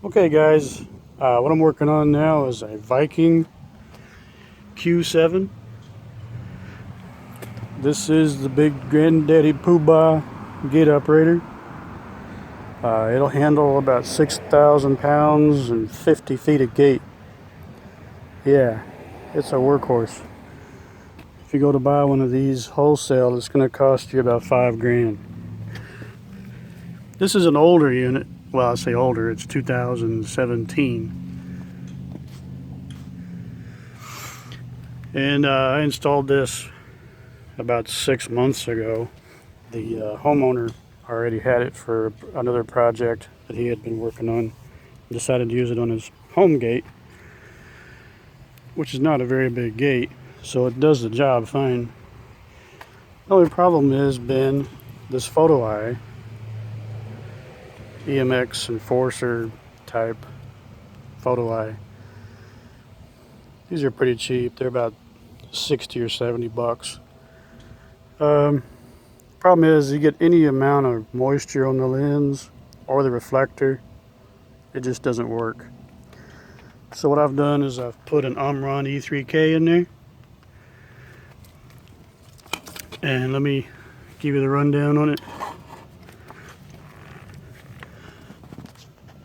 Okay guys, what I'm working on now is a Viking Q7. This is the big granddaddy poobah gate operator. It'll handle about 6,000 pounds and 50 feet of gate. Yeah, it's a workhorse. If you go to buy one of these wholesale, it's going to cost you about $5,000. This is an older unit. Well, I say older, it's 2017. And I installed this about 6 months ago. The homeowner already had it for another project that he had been working on. Decided to use it on his home gate, which is not a very big gate, so it does the job fine. The only problem has been this photo eye, EMX Enforcer type photo eye. These are pretty cheap. They're about 60 or 70 bucks. Problem is, you get any amount of moisture on the lens or the reflector, it just doesn't work. So what I've done is I've put an Omron E3K in there. And let me give you the rundown on it.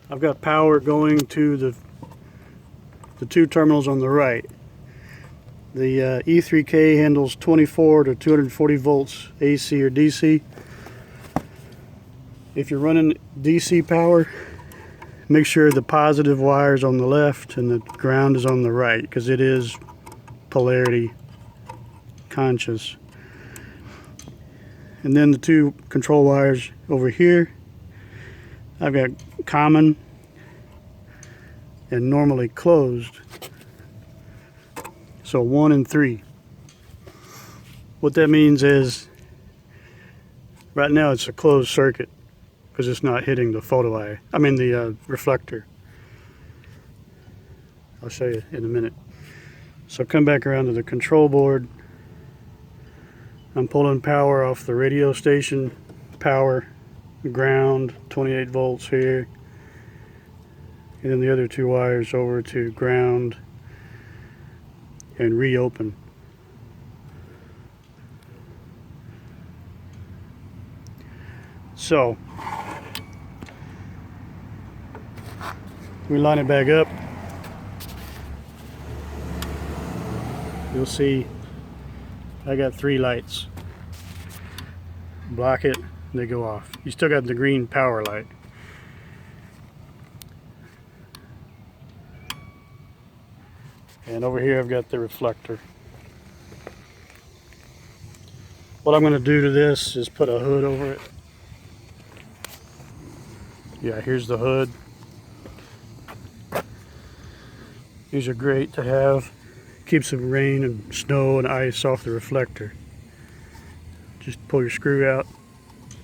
I've got power going to the two terminals on the right. The E3K handles 24 to 240 volts AC or DC. If you're running DC power, make sure the positive wire is on the left and the ground is on the right, because it is polarity conscious. And then the two control wires over here, I've got common and normally closed. So 1 and 3. What that means is, right now it's a closed circuit because it's not hitting the photo eye. I mean the reflector. I'll show you in a minute. So come back around to the control board. I'm pulling power off the radio station, power, ground, 28 volts here. And then the other two wires over to ground and reopen. So we line it back up. You'll see I got 3 lights. Block it, they go off. You still got the green power light. And over here I've got the reflector. What I'm going to do to this is put a hood over it. Yeah, here's the hood. These are great to have. Keeps some rain and snow and ice off the reflector. Just pull your screw out,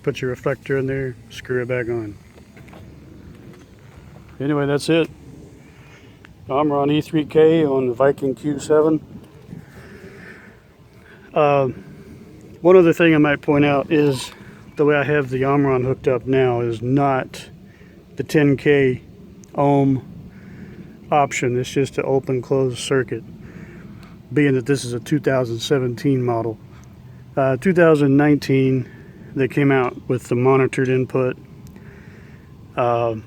put your reflector in there, screw it back on. Anyway, that's it. Omron E3K on the Viking Q7. One other thing I might point out is the way I have the Omron hooked up now is not the 10K ohm option. It's just an open closed circuit, being that this is a 2017 model. 2019 they came out with the monitored input, the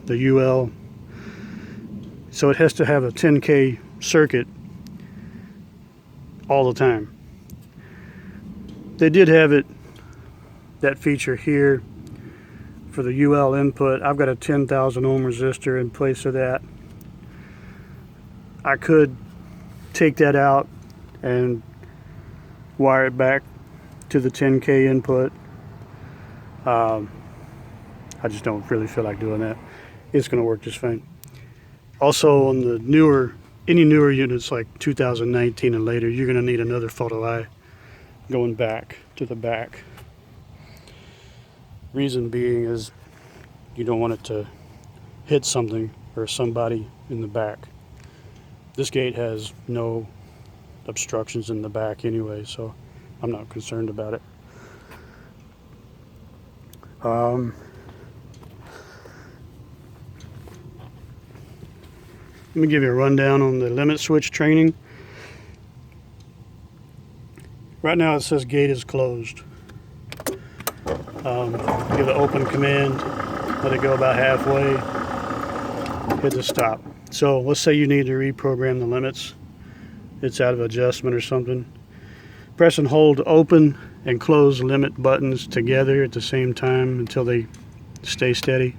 UL, so it has to have a 10K circuit all the time. They did have it, that feature here for the UL input. I've got a 10,000 ohm resistor in place of that. I could take that out and wire it back to the 10K input. I just don't really feel like doing that. It's going to work just fine. Also, on the any newer units like 2019 and later, you're going to need another photo eye going back to the back. Reason being is you don't want it to hit something or somebody in the back. This gate has no obstructions in the back anyway, so I'm not concerned about it. Let me give you a rundown on the limit switch training. Right now it says gate is closed. Give the open command, let it go about halfway, hit the stop. So let's say you need to reprogram the limits. It's out of adjustment or something. Press and hold open and close limit buttons together at the same time until they stay steady.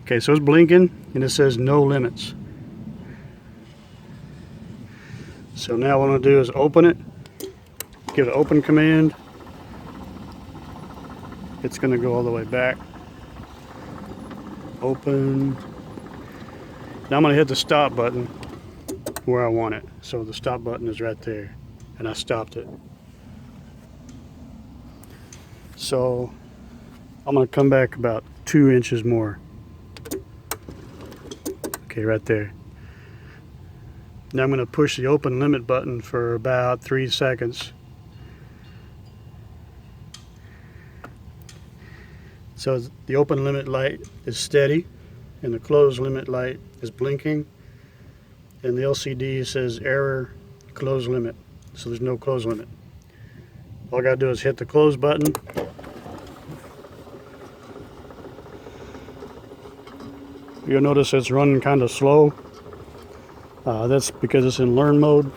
Okay, so it's blinking and it says no limits. So now what I'm going to do is open it, give the open command. It's going to go all the way back. Open. Now I'm going to hit the stop button where I want it. So the stop button is right there, and I stopped it. So I'm going to come back about 2 inches more. Okay, right there. Now I'm going to push the open limit button for about 3 seconds. So the open limit light is steady and the closed limit light is blinking, and the LCD says error close limit, so there's no close limit. All I got to do is hit the close button. You'll notice it's running kind of slow. That's because it's in learn mode.